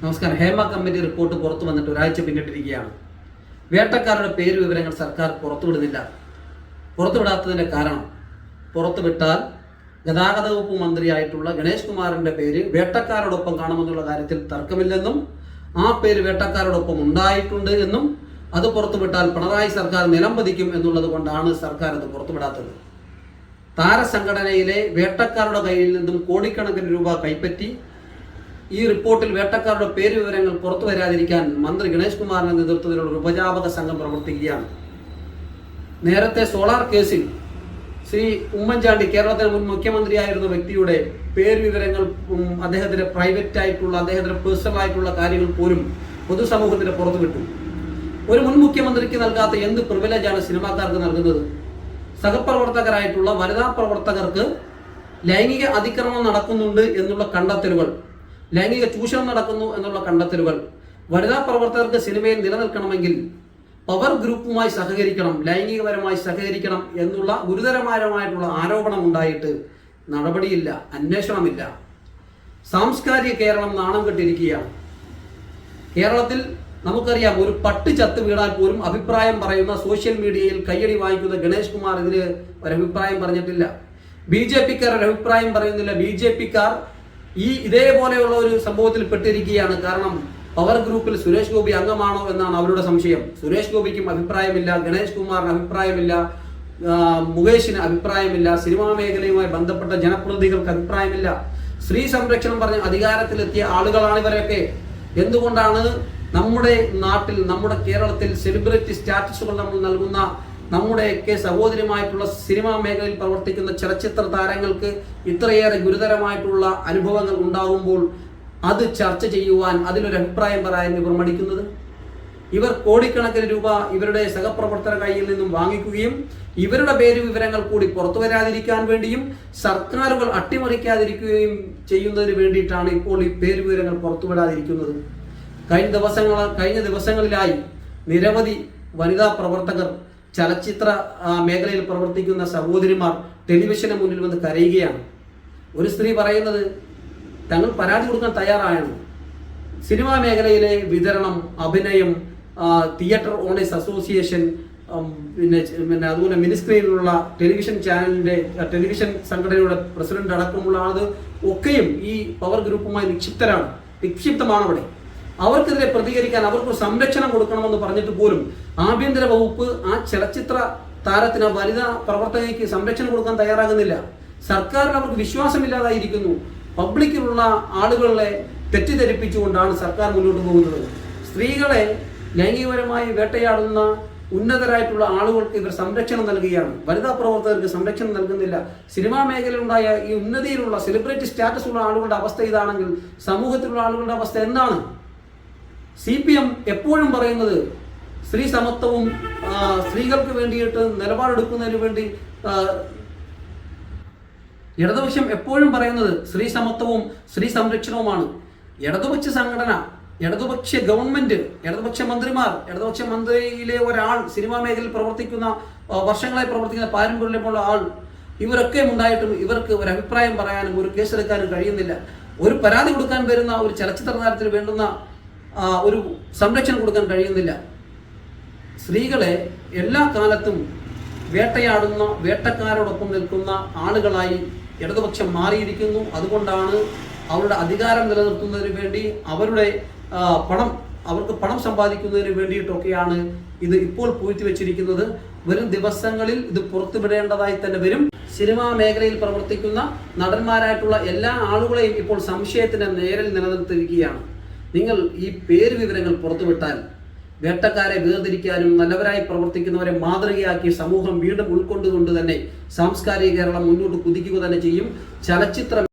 നമസ്കാരം. Hema committee report പുറത്തു വന്നിട്ട് ഒരാഴ്ച പിന്നിട്ടിരിക്കുകയാണ്. വേട്ടക്കാരുടെ പേര് വിവരങ്ങൾ സർക്കാർ പുറത്തുവിടുന്നില്ല. പുറത്തുവിടാത്തതിന്റെ കാരണം, പുറത്തുവിട്ടാൽ ഗതാഗത വകുപ്പ് മന്ത്രിയായിട്ടുള്ള ഗണേഷ് കുമാറിന്റെ പേര് വേട്ടക്കാരോടൊപ്പം കാണുമെന്നുള്ള കാര്യത്തിൽ തർക്കമില്ലെന്നും ആ പേര് വേട്ടക്കാരോടൊപ്പം ഉണ്ടായിട്ടുണ്ട് എന്നും അത് പുറത്തുവിട്ടാൽ പിണറായി സർക്കാർ നിലംപതിക്കും എന്നുള്ളത് കൊണ്ടാണ് സർക്കാർ അത് പുറത്തുവിടാത്തത്. താരസംഘടനയിലെ വേട്ടക്കാരുടെ കയ്യിൽ നിന്നും കോടിക്കണക്കിന് രൂപ കൈപ്പറ്റി ഈ റിപ്പോർട്ടിൽ വേട്ടക്കാരുടെ പേര് വിവരങ്ങൾ പുറത്തു വരാതിരിക്കാൻ മന്ത്രി ഗണേഷ് കുമാറിന്റെ നേതൃത്വത്തിലുള്ള ഒരു ഉപജാപക സംഘം പ്രവർത്തിക്കുകയാണ്. നേരത്തെ സോളാർ കേസിൽ ശ്രീ ഉമ്മൻചാണ്ടി, കേരളത്തിലെ മുൻ മുഖ്യമന്ത്രിയായിരുന്ന വ്യക്തിയുടെ പേര് വിവരങ്ങൾ, അദ്ദേഹത്തിന്റെ പ്രൈവറ്റ് ആയിട്ടുള്ള, അദ്ദേഹത്തിന്റെ പേഴ്സണൽ ആയിട്ടുള്ള കാര്യങ്ങൾ പോലും പൊതുസമൂഹത്തിന് പുറത്തുവിട്ടു. ഒരു മുൻ മുഖ്യമന്ത്രിക്ക് നൽകാത്ത എന്ത് പ്രിവിലേജാണ് സിനിമാക്കാർക്ക് നൽകുന്നത്? സഹപ്രവർത്തകരായിട്ടുള്ള വനിതാ പ്രവർത്തകർക്ക് ലൈംഗിക അതിക്രമം നടക്കുന്നുണ്ട് എന്നുള്ള കണ്ടെത്തലുകൾ, ലൈംഗിക ചൂഷണം നടക്കുന്നു എന്നുള്ള കണ്ടെത്തലുകൾ, വനിതാ പ്രവർത്തകർക്ക് സിനിമയിൽ നിലനിൽക്കണമെങ്കിൽ പവർ ഗ്രൂപ്പുമായി സഹകരിക്കണം, ലൈംഗികപരമായി സഹകരിക്കണം എന്നുള്ള ഗുരുതരമായിട്ടുള്ള ആരോപണം ഉണ്ടായിട്ട് നടപടിയില്ല, അന്വേഷണമില്ല. സാംസ്കാരിക കേരളം നാണം കെട്ടിരിക്കുകയാണ്. കേരളത്തിൽ നമുക്കറിയാം, ഒരു പട്ട് ചത്ത് വീണാൽ പോലും അഭിപ്രായം പറയുന്ന, സോഷ്യൽ മീഡിയയിൽ കയ്യടി വാങ്ങിക്കുന്ന ഗണേഷ് കുമാർ ഇതിന് ഒരഭിപ്രായം പറഞ്ഞിട്ടില്ല. BJP-ക്കാർ ഒരഭിപ്രായം പറയുന്നില്ല. BJP-ക്കാർ ഇതേപോലെയുള്ള ഒരു സംഭവത്തിൽ പെട്ടിരിക്കുകയാണ്. കാരണം പവർ ഗ്രൂപ്പിൽ സുരേഷ് ഗോപി അംഗമാണോ എന്നാണ് അവരുടെ സംശയം. സുരേഷ് ഗോപിക്കും അഭിപ്രായമില്ല, ഗണേഷ് കുമാറിന് അഭിപ്രായമില്ല, മുകേഷിന് അഭിപ്രായമില്ല, സിനിമാ മേഖലയുമായി ബന്ധപ്പെട്ട ജനപ്രതിനിധികൾക്ക് അഭിപ്രായമില്ല. സ്ത്രീ സംരക്ഷണം പറഞ്ഞ് അധികാരത്തിലെത്തിയ ആളുകളാണ് ഇവരൊക്കെ. എന്തുകൊണ്ടാണ് നമ്മുടെ നാട്ടിൽ, നമ്മുടെ കേരളത്തിൽ സെലിബ്രിറ്റി സ്റ്റാറ്റസുകൾ നമ്മൾ നൽകുന്ന നമ്മുടെയൊക്കെ സഹോദരിയുമായിട്ടുള്ള സിനിമാ മേഖലയിൽ പ്രവർത്തിക്കുന്ന ചലച്ചിത്ര താരങ്ങൾക്ക് ഇത്രയേറെ ഗുരുതരമായിട്ടുള്ള അനുഭവങ്ങൾ ഉണ്ടാകുമ്പോൾ അത് ചർച്ച ചെയ്യുവാൻ, അതിലൊരു അഭിപ്രായം പറയാൻ ഇവർ മടിക്കുന്നത്? ഇവർ കോടിക്കണക്കിന് രൂപ ഇവരുടെ സഹപ്രവർത്തകരുടെ കയ്യിൽ നിന്നും വാങ്ങിക്കുകയും ഇവരുടെ പേര് വിവരങ്ങൾ കൂടി പുറത്തു വരാതിരിക്കാൻ വേണ്ടിയും സർക്കാരുകൾ അട്ടിമറിക്കാതിരിക്കുകയും ചെയ്യുന്നതിന് വേണ്ടിയിട്ടാണ് ഇപ്പോൾ ഈ പേര് വിവരങ്ങൾ പുറത്തുവിടാതിരിക്കുന്നത്. കഴിഞ്ഞ ദിവസങ്ങളിലായി നിരവധി വനിതാ പ്രവർത്തകർ, ചലച്ചിത്ര മേഖലയിൽ പ്രവർത്തിക്കുന്ന സഹോദരിമാർ ടെലിവിഷന് മുന്നിൽ വന്ന് കരയുകയാണ്. ഒരു സ്ത്രീ പറയുന്നത്, തങ്ങൾ പരാതി കൊടുക്കാൻ തയ്യാറായാണ്. സിനിമാ മേഖലയിലെ വിതരണം, അഭിനയം, തിയേറ്റർ ഓണേഴ്സ് അസോസിയേഷൻ, പിന്നെ അതുപോലെ മിനിസ്ക്രീനിലുള്ള ടെലിവിഷൻ ചാനലിന്റെ, ടെലിവിഷൻ സംഘടനയുടെ പ്രസിഡന്റ് അടക്കമുള്ള ആള് ഒക്കെയും ഈ പവർ ഗ്രൂപ്പുമായി നിക്ഷിപ്തമാണ് അവിടെ. അവർക്കെതിരെ പ്രതികരിക്കാൻ, അവർക്ക് സംരക്ഷണം കൊടുക്കണമെന്ന് പറഞ്ഞിട്ട് പോലും ആഭ്യന്തര വകുപ്പ് ആ ചലച്ചിത്ര താരത്തിന്, വനിതാ പ്രവർത്തകയ്ക്ക് സംരക്ഷണം കൊടുക്കാൻ തയ്യാറാകുന്നില്ല. സർക്കാരിന് അവർക്ക് വിശ്വാസമില്ലാതായിരിക്കുന്നു. പബ്ലിക്കിലുള്ള ആളുകളെ തെറ്റിദ്ധരിപ്പിച്ചുകൊണ്ടാണ് സർക്കാർ മുന്നോട്ട് പോകുന്നത്. സ്ത്രീകളെ ലൈംഗികപരമായി വേട്ടയാടുന്ന ഉന്നതരായിട്ടുള്ള ആളുകൾക്ക് ഇവർ സംരക്ഷണം നൽകുകയാണ്, വനിതാ പ്രവർത്തകർക്ക് സംരക്ഷണം നൽകുന്നില്ല. സിനിമാ മേഖലയിലുണ്ടായ ഈ ഉന്നതിയിലുള്ള സെലിബ്രിറ്റി സ്റ്റാറ്റസ് ഉള്ള ആളുകളുടെ അവസ്ഥ ഇതാണെങ്കിൽ സമൂഹത്തിലുള്ള ആളുകളുടെ അവസ്ഥ എന്താണ്? CPM എപ്പോഴും പറയുന്നത് സ്ത്രീ സമത്വവും സ്ത്രീകൾക്ക് വേണ്ടിയിട്ട് നിലപാടെടുക്കുന്നതിന് വേണ്ടി, ഇടതുപക്ഷം എപ്പോഴും പറയുന്നത് സ്ത്രീ സമത്വവും സ്ത്രീ സംരക്ഷണവുമാണ്. ഇടതുപക്ഷ സംഘടന, ഇടതുപക്ഷ ഗവൺമെന്റ്, ഇടതുപക്ഷ മന്ത്രിമാർ, ഇടതുപക്ഷ മന്ത്രിയിലെ ഒരാൾ, സിനിമാ മേഖലയിൽ പ്രവർത്തിക്കുന്ന, വർഷങ്ങളായി പ്രവർത്തിക്കുന്ന പാരമ്പര്യമുള്ള ആൾ, ഇവരൊക്കെ ഉണ്ടായിട്ടും ഇവർക്ക് ഒരു അഭിപ്രായം പറയാനും ഒരു കേസെടുക്കാനും കഴിയുന്നില്ല. ഒരു പരാതി കൊടുക്കാൻ വരുന്ന ഒരു ചലച്ചിത്ര താരത്തിന് വേണ്ടുന്ന ഒരു സംരക്ഷണം കൊടുക്കാൻ കഴിയുന്നില്ല. സ്ത്രീകളെ എല്ലാ കാലത്തും വേട്ടയാടുന്ന, വേട്ടക്കാരോടൊപ്പം നിൽക്കുന്ന ആളുകളായി ഇടതുപക്ഷം മാറിയിരിക്കുന്നു. അതുകൊണ്ടാണ് അവരുടെ അധികാരം നിലനിർത്തുന്നതിന് വേണ്ടി, അവർക്ക് പണം സമ്പാദിക്കുന്നതിന് വേണ്ടിയിട്ടൊക്കെയാണ് ഇത് ഇപ്പോൾ പൂഴ്ത്തിവെച്ചിരിക്കുന്നത്. വരും ദിവസങ്ങളിൽ ഇത് പുറത്തുവിടേണ്ടതായി തന്നെ വരും. സിനിമാ മേഖലയിൽ പ്രവർത്തിക്കുന്ന നടന്മാരായിട്ടുള്ള എല്ലാ ആളുകളെയും ഇപ്പോൾ സംശയത്തിന്റെ നേരിൽ നിലനിർത്തിയിരിക്കുകയാണ്. നിങ്ങൾ ഈ പേര് വിവരങ്ങൾ പുറത്തുവിട്ടാൽ വേട്ടക്കാരെ വേർതിരിക്കാനും നല്ലവരായി പ്രവർത്തിക്കുന്നവരെ മാതൃകയാക്കി സമൂഹം വീണ്ടും ഉൾക്കൊണ്ടുകൊണ്ട് തന്നെ സാംസ്കാരിക കേരളം മുന്നോട്ട് കുതിക്കുക തന്നെ ചെയ്യും. ചലച്ചിത്ര